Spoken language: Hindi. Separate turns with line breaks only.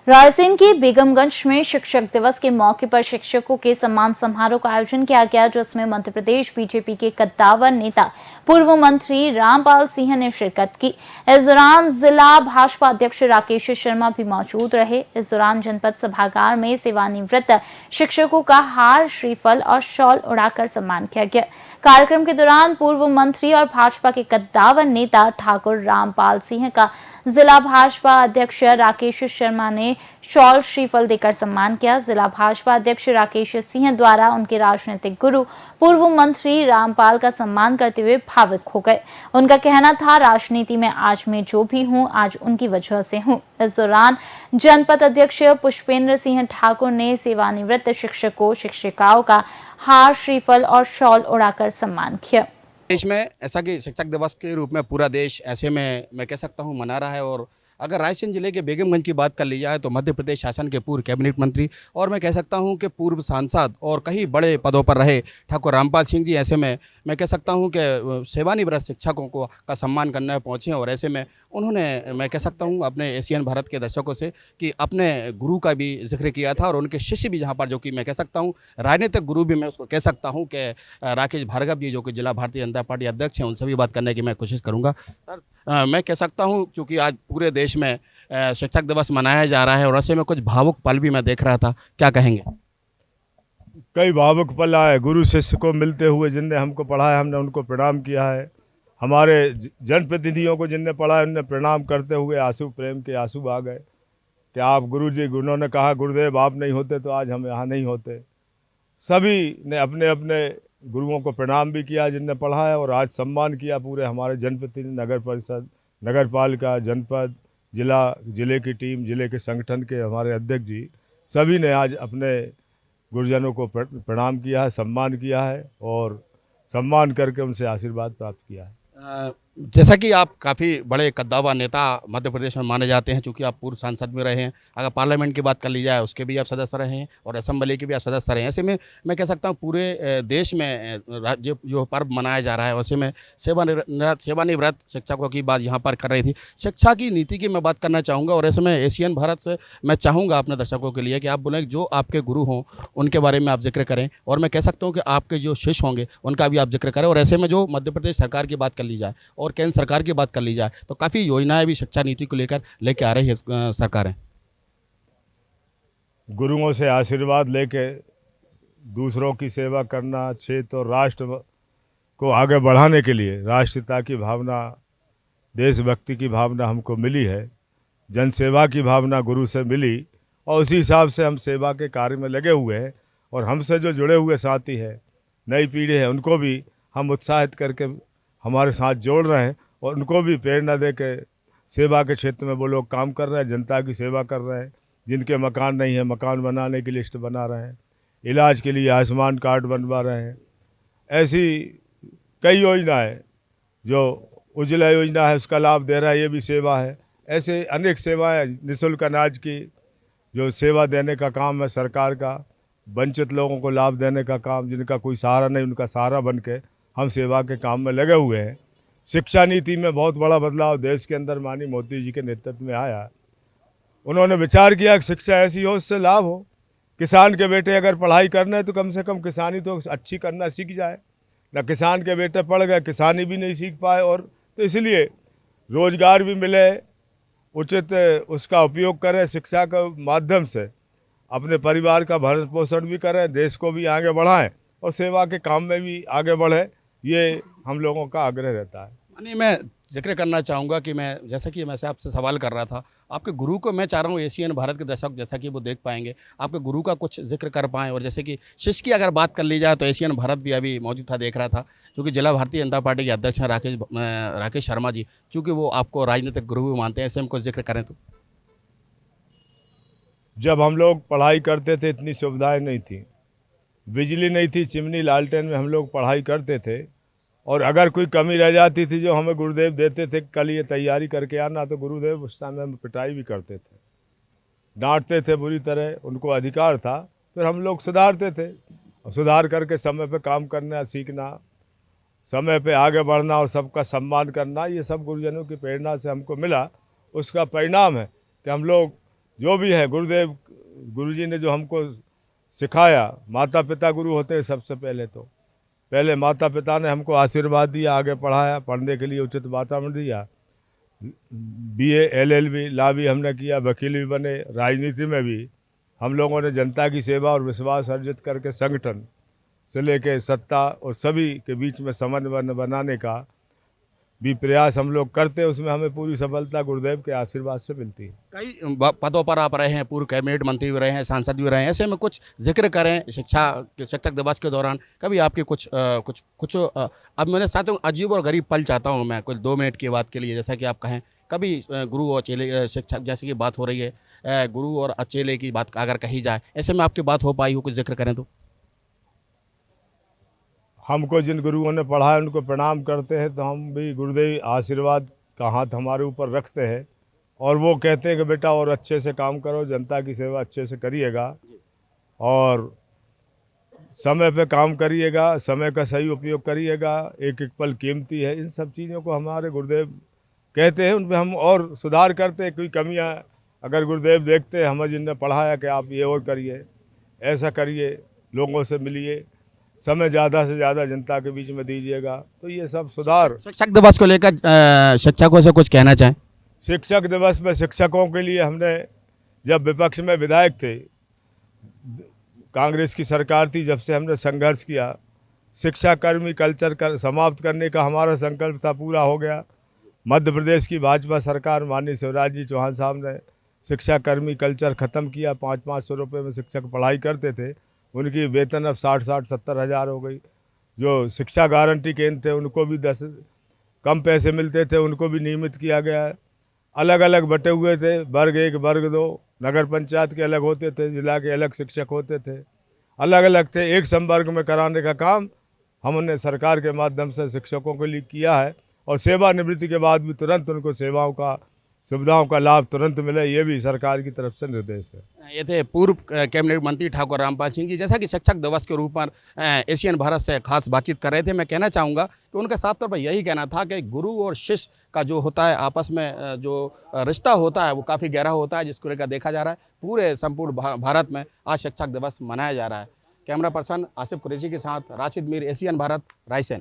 रायसेन के बेगमगंज में शिक्षक दिवस के मौके पर शिक्षकों के सम्मान समारोह का आयोजन किया गया, जिसमें मध्य प्रदेश बीजेपी के कद्दावर नेता पूर्व मंत्री रामपाल सिंह ने शिरकत की। इस दौरान जिला भाजपा अध्यक्ष राकेश शर्मा भी मौजूद रहे। इस दौरान जनपद सभागार में सेवानिवृत्त शिक्षकों का हार, श्रीफल और शॉल उड़ाकर सम्मान किया गया। कार्यक्रम के दौरान पूर्व मंत्री और भाजपा के कद्दावर नेता ठाकुर रामपाल सिंह का जिला भाजपा अध्यक्ष राकेश शर्मा ने शॉल, श्रीफल देकर सम्मान किया। जिला भाजपा अध्यक्ष राकेश सिंह द्वारा उनके राजनीतिक गुरु पूर्व मंत्री रामपाल का सम्मान करते हुए भावुक हो गए। उनका कहना था, राजनीति में आज मैं जो भी हूं, आज उनकी वजह से हूं। इस दौरान जनपद अध्यक्ष पुष्पेंद्र सिंह ठाकुर ने सेवानिवृत्त शिक्षकों शिक्षिकाओं का हार, श्रीफल और शॉल उड़ाकर सम्मान किया।
देश में ऐसा कि शिक्षक दिवस के रूप में पूरा देश ऐसे में मैं कह सकता हूं मना रहा है। और अगर रायसेन जिले के बेगमगंज की बात कर ली जाए तो मध्य प्रदेश शासन के पूर्व कैबिनेट मंत्री और मैं कह सकता हूं कि पूर्व सांसद और कई बड़े पदों पर रहे ठाकुर रामपाल सिंह जी ऐसे में मैं कह सकता हूं कि सेवानिवृत्त शिक्षकों को का सम्मान करने पहुंचे। और ऐसे में उन्होंने मैं कह सकता हूं अपने एशियन भारत के दर्शकों से कि अपने गुरु का भी जिक्र किया था और उनके शिष्य भी जहां पर जो कि मैं कह सकता हूं राजनीतिक गुरु भी मैं उसको कह सकता हूं कि राकेश भार्गव जी जो कि जिला भारतीय जनता पार्टी अध्यक्ष हैं, उनसे भी बात करने की मैं कोशिश करूँगा। सर, मैं कह सकता हूं क्योंकि आज पूरे देश में शिक्षक दिवस मनाया जा रहा है और ऐसे में कुछ भावुक पल भी मैं देख रहा था, क्या कहेंगे?
कई भावुक पल आए। गुरु शिष्य को मिलते हुए जिनने हमको पढ़ाया, हमने उनको प्रणाम किया है। हमारे जनप्रतिनिधियों को जिनने पढ़ा है, उनने प्रणाम करते हुए आंसू, प्रेम के आंसू आ गए कि आप गुरु जी, उन्होंने कहा गुरुदेव आप नहीं होते तो आज हम यहाँ नहीं होते। सभी ने अपने अपने गुरुओं को प्रणाम भी किया जिनने पढ़ा है और आज सम्मान किया। पूरे हमारे जनप्रतिनिधि, नगर परिषद, नगर पालिका, जनपद, जिले की टीम, जिले के संगठन के हमारे अध्यक्ष जी, सभी ने आज अपने गुरुजनों को प्रणाम किया है, सम्मान किया है और सम्मान करके उनसे आशीर्वाद प्राप्त किया है।
जैसा कि आप काफ़ी बड़े कद्दावर नेता मध्य प्रदेश में माने जाते हैं, चूँकि आप पूर्व सांसद में रहे हैं। अगर पार्लियामेंट की बात कर ली जाए उसके भी आप सदस्य रहे हैं और असेंबली के भी आप सदस्य रहे हैं। ऐसे में मैं कह सकता हूँ पूरे देश में जो पर्व मनाया जा रहा है, वैसे में सेवानिवृत्त शिक्षकों की बात यहाँ पर कर रही थी। शिक्षा की नीति की मैं बात करना चाहूँगा और ऐसे में एशियन भारत से मैं चाहूँगा अपने दर्शकों के लिए कि आप बोलें जो आपके गुरु हों उनके बारे में आप जिक्र करें और मैं कह सकता हूँ कि आपके जो शिष्य होंगे उनका भी आप जिक्र करें। और ऐसे में जो मध्य प्रदेश सरकार की बात कर ली जाए और केंद्र सरकार की बात कर ली जाए तो काफ़ी योजनाएं भी शिक्षा नीति को लेके आ रही है सरकारें।
गुरुओं से आशीर्वाद लेके दूसरों की सेवा करना, क्षेत्र और राष्ट्र को आगे बढ़ाने के लिए राष्ट्रीयता की भावना, देशभक्ति की भावना हमको मिली है। जनसेवा की भावना गुरु से मिली और उसी हिसाब से हम सेवा के कार्य में लगे हुए हैं। और हमसे जो जुड़े हुए साथी हैं, नई पीढ़ी है, उनको भी हम उत्साहित करके हमारे साथ जोड़ रहे हैं और उनको भी प्रेरणा दे के सेवा के क्षेत्र में वो लोग काम कर रहे हैं, जनता की सेवा कर रहे हैं। जिनके मकान नहीं है, मकान बनाने की लिस्ट बना रहे हैं, इलाज के लिए आयुष्मान कार्ड बनवा रहे हैं। ऐसी कई योजनाएं, जो उज्ज्वला योजना है उसका लाभ दे रहा है, ये भी सेवा है। ऐसे अनेक सेवाएं, निःशुल्क अनाज की जो सेवा देने का काम है सरकार का, वंचित लोगों को लाभ देने का काम, जिनका कोई सहारा नहीं उनका सहारा बन के हम सेवा के काम में लगे हुए हैं। शिक्षा नीति में बहुत बड़ा बदलाव देश के अंदर माननीय मोदी जी के नेतृत्व में आया। उन्होंने विचार किया कि शिक्षा ऐसी हो उससे लाभ हो। किसान के बेटे अगर पढ़ाई करना है तो कम से कम किसानी तो अच्छी करना सीख जाए। ना किसान के बेटे पढ़ गए, किसानी भी नहीं सीख पाए, और तो इसलिए रोजगार भी मिले, उचित उसका उपयोग करें, शिक्षा के माध्यम से अपने परिवार का भरण पोषण भी करें, देश को भी आगे बढ़ाएं और सेवा के काम में भी आगे बढ़े। ये हम लोगों का आग्रह रहता है।
यानी मैं जिक्र करना चाहूँगा कि मैं जैसा कि मैं से आपसे सवाल कर रहा था, आपके गुरु को मैं चाह रहा हूँ एशियन भारत के दर्शक जैसा कि वो देख पाएंगे, आपके गुरु का कुछ जिक्र कर पाएँ। और जैसे कि शिष्य की अगर बात कर ली जाए तो एशियन भारत भी अभी मौजूद था, देख रहा था, क्योंकि जिला भारतीय जनता पार्टी के अध्यक्ष हैं राकेश शर्मा जी, चूँकि वो आपको राजनीतिक गुरु भी मानते हैं। ऐसे हम कुछ जिक्र करें तो
जब हम लोग पढ़ाई करते थे इतनी सुविधाएं नहीं थी, बिजली नहीं थी, चिमनी लालटेन में हम लोग पढ़ाई करते थे। और अगर कोई कमी रह जाती थी जो हमें गुरुदेव देते थे, कल ये तैयारी करके आना, तो गुरुदेव उस टाइम में पिटाई भी करते थे, डांटते थे बुरी तरह। उनको अधिकार था, फिर हम लोग सुधारते थे। सुधार करके समय पे काम करना सीखना, समय पे आगे बढ़ना और सबका सम्मान करना, ये सब गुरुजनों की प्रेरणा से हमको मिला। उसका परिणाम है कि हम लोग जो भी है गुरुदेव गुरुजी ने जो हमको सिखाया, माता पिता गुरु होते हैं सबसे पहले। तो पहले माता पिता ने हमको आशीर्वाद दिया, आगे पढ़ाया, पढ़ने के लिए उचित वातावरण दिया। बीए एलएलबी लॉ भी हमने किया, वकील भी बने। राजनीति में भी हम लोगों ने जनता की सेवा और विश्वास अर्जित करके संगठन से लेके सत्ता और सभी के बीच में समन्वय बनाने का भी प्रयास हम लोग करते हैं। उसमें हमें पूरी सफलता गुरुदेव के आशीर्वाद से मिलती है।
कई पदों पर आप रहे हैं, पूर्व कैबिनेट मंत्री भी रहे हैं, सांसद भी रहे हैं, ऐसे में कुछ जिक्र करें शिक्षक दिवस के दौरान कभी आपके अब मैंने साथ अजीब और गरीब पल चाहता हूँ मैं कुछ 2 मिनट की बात के लिए, जैसा कि आप कहें कभी गुरु और चेले शिक्षक जैसे कि बात हो रही है, गुरु और चेले की बात अगर कही जाए, ऐसे में आपकी बात हो पाई हो, कुछ जिक्र करें तो।
हमको जिन गुरुओं ने पढ़ाया उनको प्रणाम करते हैं, तो हम भी गुरुदेव आशीर्वाद का हाथ हमारे ऊपर रखते हैं और वो कहते हैं कि बेटा और अच्छे से काम करो, जनता की सेवा अच्छे से करिएगा और समय पे काम करिएगा, समय का सही उपयोग करिएगा, एक एक पल कीमती है। इन सब चीज़ों को हमारे गुरुदेव कहते हैं, उन पर हम और सुधार करते हैं। कोई कमियां अगर गुरुदेव देखते हैं हमें जिनने पढ़ाया कि आप ये और करिए, ऐसा करिए, लोगों से मिलिए, समय ज़्यादा से ज़्यादा जनता के बीच में दीजिएगा, तो ये सब सुधार।
शिक्षक दिवस को लेकर शिक्षकों से कुछ कहना चाहें।
शिक्षक दिवस में शिक्षकों के लिए हमने जब विपक्ष में विधायक थे, कांग्रेस की सरकार थी, जब से हमने संघर्ष किया, शिक्षा कर्मी कल्चर समाप्त करने का हमारा संकल्प था, पूरा हो गया। मध्य प्रदेश की भाजपा सरकार माननीय शिवराज जी चौहान साहब ने शिक्षा कर्मी कल्चर ख़त्म किया। 500-500 रुपये में शिक्षक पढ़ाई करते थे, उनकी वेतन अब 60-70 हज़ार हो गई। जो शिक्षा गारंटी केंद्र थे उनको भी 10 कम पैसे मिलते थे, उनको भी नियमित किया गया है। अलग अलग बटे हुए थे, वर्ग 1 वर्ग 2, नगर पंचायत के अलग होते थे, जिला के अलग शिक्षक होते थे, अलग अलग थे। एक संवर्ग में कराने का काम हमने सरकार के माध्यम से शिक्षकों के लिए किया है और सेवानिवृत्ति के बाद भी तुरंत उनको सुविधाओं का लाभ तुरंत मिले, ये भी सरकार की तरफ से निर्देश है।
ये थे पूर्व कैबिनेट मंत्री ठाकुर रामपाल सिंह जी, जैसा कि शिक्षक दिवस के रूप में एशियन भारत से खास बातचीत कर रहे थे। मैं कहना चाहूँगा कि उनका साफ तौर पर यही कहना था कि गुरु और शिष्य का जो होता है आपस में जो रिश्ता होता है वो काफ़ी गहरा होता है, जिसको लेकर देखा जा रहा है पूरे संपूर्ण भारत में आज शिक्षक दिवस मनाया जा रहा है। कैमरा पर्सन आसिफ कुरैशी के साथ राशिद मीर, एशियन भारत, रायसेन।